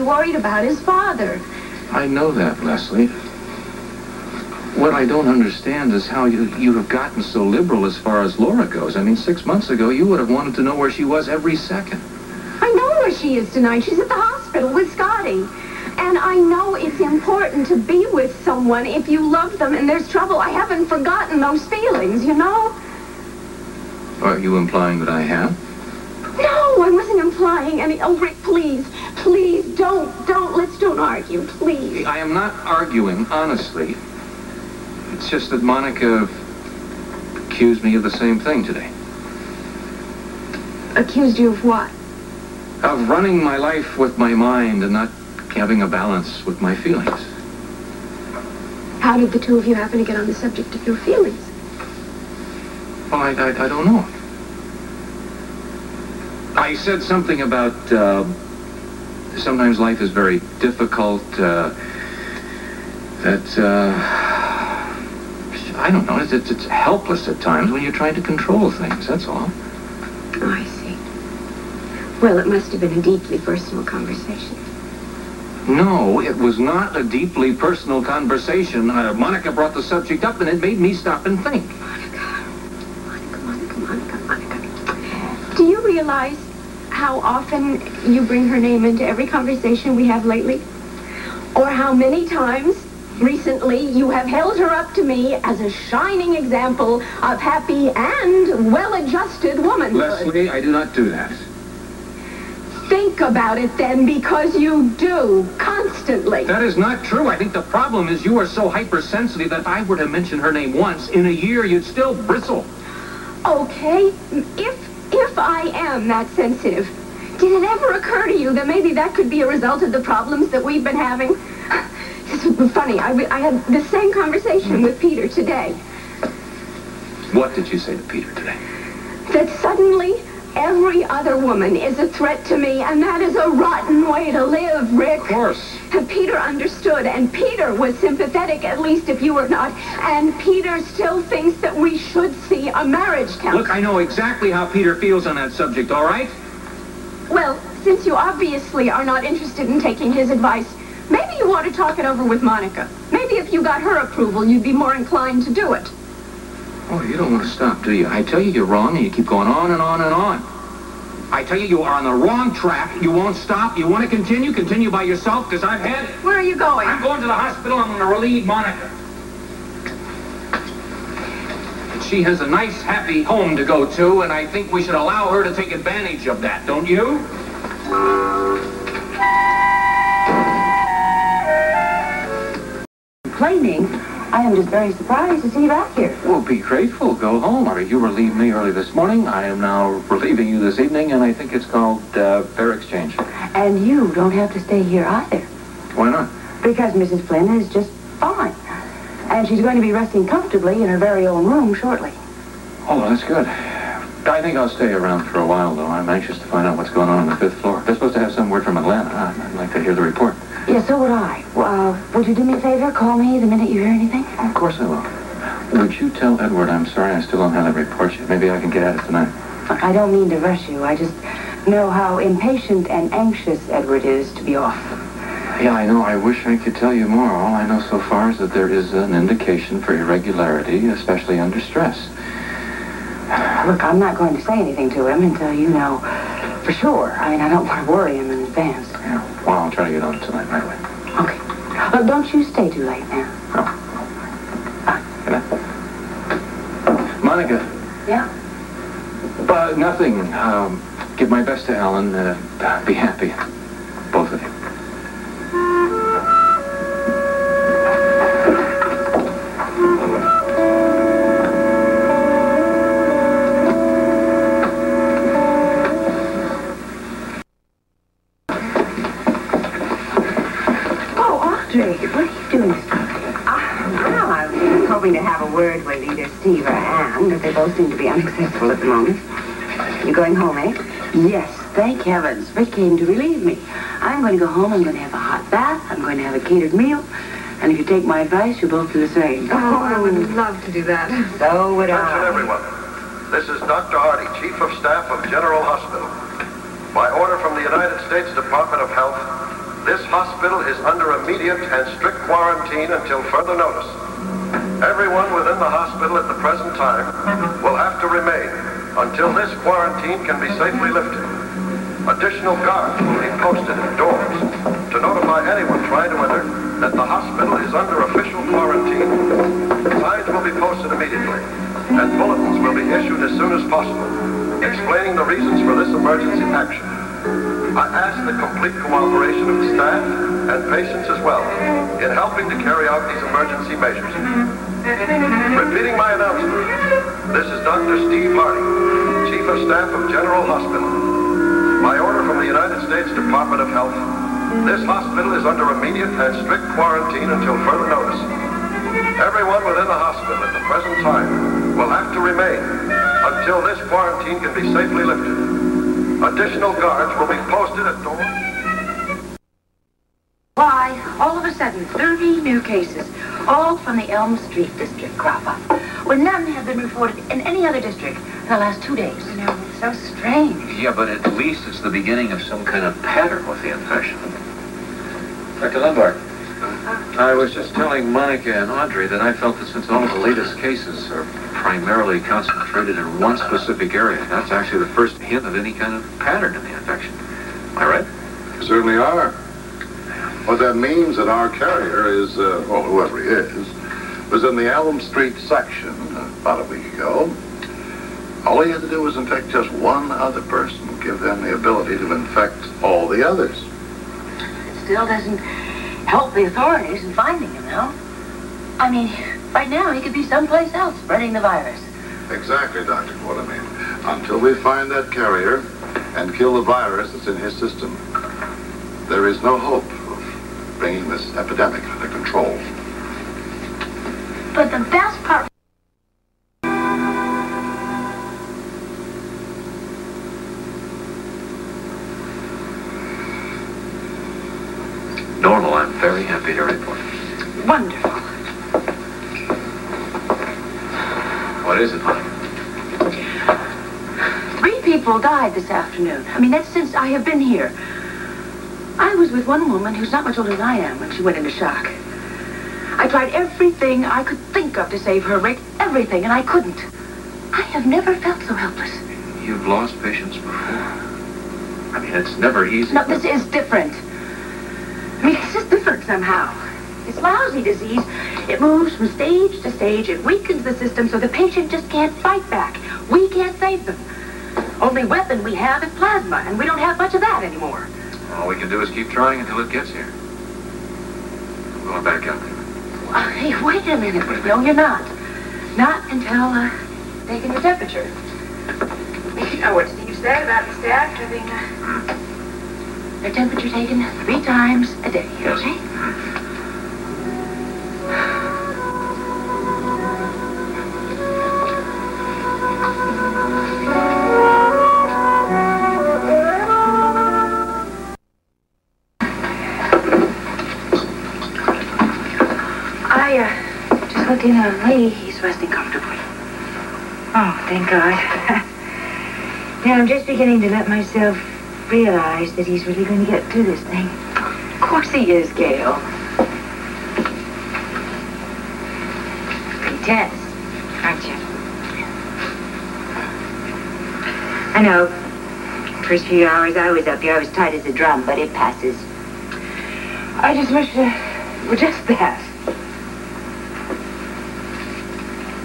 worried about his father. I know that, Leslie. What I don't understand is how you have gotten so liberal as far as Laura goes. I mean, 6 months ago, you would have wanted to know where she was every second. I know where she is tonight. She's at the hospital with Scotty. And I know it's important to be with someone if you love them and there's trouble. I haven't forgotten those feelings, you know? Are you implying that I have? No, I wasn't implying any... Oh, Rick, please, please, let's don't argue, please. I am not arguing, honestly. It's just that Monica accused me of the same thing today. Accused you of what? Of running my life with my mind and not having a balance with my feelings. How did the two of you happen to get on the subject of your feelings? Well, I don't know. I said something about sometimes life is very difficult, I don't know, it's helpless at times when you're trying to control things, that's all. Oh, I see. Well, it must have been a deeply personal conversation. No, it was not a deeply personal conversation. Monica brought the subject up and it made me stop and think. Monica. Do you realize how often you bring her name into every conversation we have lately? Or how many times recently you have held her up to me as a shining example of happy and well-adjusted womanhood? Leslie, I do not do that. Think about it then, because you do, constantly. That is not true. I think the problem is you are so hypersensitive that if I were to mention her name once, in a year you'd still bristle. Okay, if I am that sensitive, did it ever occur to you that maybe that could be a result of the problems that we've been having? This was funny. I had the same conversation with Peter today. What did you say to Peter today? That suddenly every other woman is a threat to me, and that is a rotten way to live, Rick. Of course. And Peter understood, and Peter was sympathetic, at least if you were not. And Peter still thinks that we should see a marriage counselor. Look, I know exactly how Peter feels on that subject, all right? Well, since you obviously are not interested in taking his advice, maybe you ought to talk it over with Monica. Maybe if you got her approval, you'd be more inclined to do it. Oh, you don't want to stop, do you? I tell you you're wrong, and you keep going on and on and on. I tell you, you are on the wrong track. You won't stop. You want to continue by yourself, because I've had it. Where are you going? I'm going to the hospital. I'm going to relieve Monica. She has a nice, happy home to go to, and I think we should allow her to take advantage of that, don't you? Complaining? I am just very surprised to see you back here. Well, be grateful. Go home. I mean, you relieved me early this morning. I am now relieving you this evening, and I think it's called fair exchange. And you don't have to stay here either. Why not? Because Mrs. Flynn is just fine. And she's going to be resting comfortably in her very own room shortly. Oh, well, that's good. I think I'll stay around for a while, though. I'm anxious to find out what's going on the 5th floor. They're supposed to have some word from Atlanta. I'd like to hear the report. Yeah, so would I. Would you do me a favor? Call me the minute you hear anything? Of course I will. Would you tell Edward I'm sorry I still don't have that report yet? Maybe I can get at it tonight. I don't mean to rush you. I just know how impatient and anxious Edward is to be off. Yeah, I know. I wish I could tell you more. All I know so far is that there is an indication for irregularity, especially under stress. Look, I'm not going to say anything to him until you know for sure. I mean, I don't want to worry him in advance. Yeah, well, I'll try to get on it tonight right away. Okay. Look, don't you stay too late now. Oh. Bye. Good night. Monica. Yeah? Nothing. Give my best to Alan. Be happy. Both of you. To have a word with either Steve or Anne, but they both seem to be unsuccessful at the moment. You going home, eh? Yes, thank heavens. Rick came to relieve me. I'm going to go home. I'm going to have a hot bath. I'm going to have a catered meal. And if you take my advice, you'll both do the same. Oh, I would love to do that. So would I. Attention, everyone. This is Dr. Hardy, Chief of Staff of General Hospital. By order from the United States Department of Health, this hospital is under immediate and strict quarantine until further notice. Everyone within the hospital at the present time will have to remain until this quarantine can be safely lifted. Additional guards will be posted indoors to notify anyone trying to enter that the hospital is under official quarantine. Signs will be posted immediately, and bulletins will be issued as soon as possible, explaining the reasons for this emergency action. I ask the complete cooperation of the staff and patients as well in helping to carry out these emergency measures. Repeating my announcement, this is Dr. Steve Hardy, Chief of Staff of General Hospital. My order from the United States Department of Health, this hospital is under immediate and strict quarantine until further notice. Everyone within the hospital at the present time will have to remain until this quarantine can be safely lifted. Additional guards will be posted at doors. Why, all of a sudden, 30 new cases, all from the Elm Street district crop up, when none have been reported in any other district in the last 2 days. You know, it's so strange. Yeah, but at least it's the beginning of some kind of pattern with the infection. Dr. Lombard, I was just telling Monica and Audrey that I felt that since all of the latest cases are primarily concentrated in one specific area, that's actually the first hint of any kind of pattern in the infection. Am I right? You certainly are. What that means that our carrier is, well, whoever he is, was in the Elm Street section about a week ago. All he had to do was infect just one other person, give them the ability to infect all the others. It still doesn't help the authorities in finding him, though. I mean, right now he could be someplace else spreading the virus. Exactly, Dr. Quartermain. Until we find that carrier and kill the virus that's in his system, there is no hope of bringing this epidemic under control. But the best part... Normal, I'm very happy to report. Wonderful. What is it, honey? 3 people died this afternoon. I mean, that's since I have been here. I was with one woman who's not much older than I am when she went into shock. I tried everything I could think of to save her, Rick. Everything, and I couldn't. I have never felt so helpless. You've lost patients before. I mean, it's never easy. No, this is different. I mean, it's just different somehow. It's lousy disease. It moves from stage to stage. It weakens the system so the patient just can't fight back. We can't save them. Only weapon we have is plasma, and we don't have much of that anymore. All we can do is keep trying until it gets here. I'm going back out there. Hey, wait a minute, Rick. No, you're not. Not until, taking your temperature. You know what Steve said about the staff having, their temperature taken 3 times a day, Yes. okay? Just looked in on Lee. He's resting comfortably. Oh, thank God. Now I'm just beginning to let myself realize that he's really going to get through this thing. Of course he is, Gail. Pretty tense, aren't you? I know. First few hours I was up here, I was tight as a drum, but it passes. I just wish it were just that.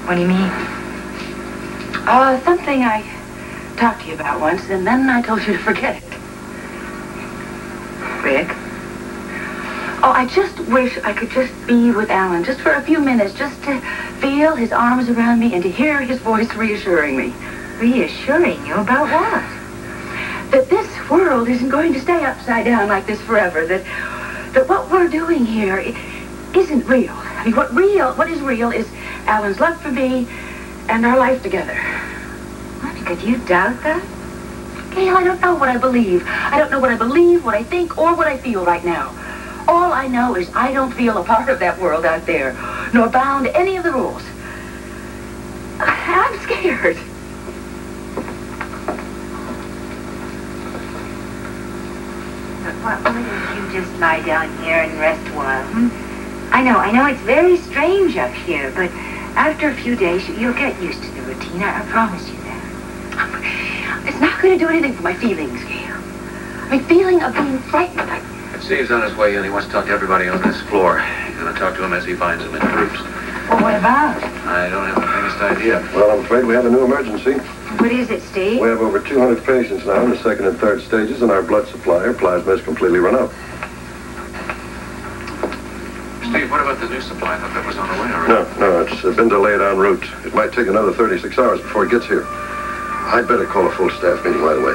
What do you mean? Something I talked to you about once, and then I told you to forget it. Rick? Oh, I just wish I could just be with Alan, just for a few minutes, just to feel his arms around me and to hear his voice reassuring me. Reassuring you about what? That this world isn't going to stay upside down like this forever, that what we're doing here isn't real. I mean, what is real is Alan's love for me and our life together. Monica, do you doubt that? Gail, I don't know what I believe. I don't know what I believe, what I think, or what I feel right now. All I know is I don't feel a part of that world out there, nor bound to any of the rules. I'm scared. Why don't you just lie down here and rest a while, I know it's very strange up here, but after a few days, you'll get used to the routine. I promise you that. It's not going to do anything for my feelings, Gail. My feeling of being frightened. Steve's on his way in. He wants to talk to everybody on this floor. He's going to talk to him as he finds them in groups. Well, what about? I don't have the faintest idea. Well, I'm afraid we have a new emergency. What is it, Steve? We have over 200 patients now in the second and third stages, and our blood supply, or plasma, is completely run out. Steve, what about the new supply? I thought that was on the way already. No, it's been delayed en route. It might take another 36 hours before it gets here. I'd better call a full staff meeting right away.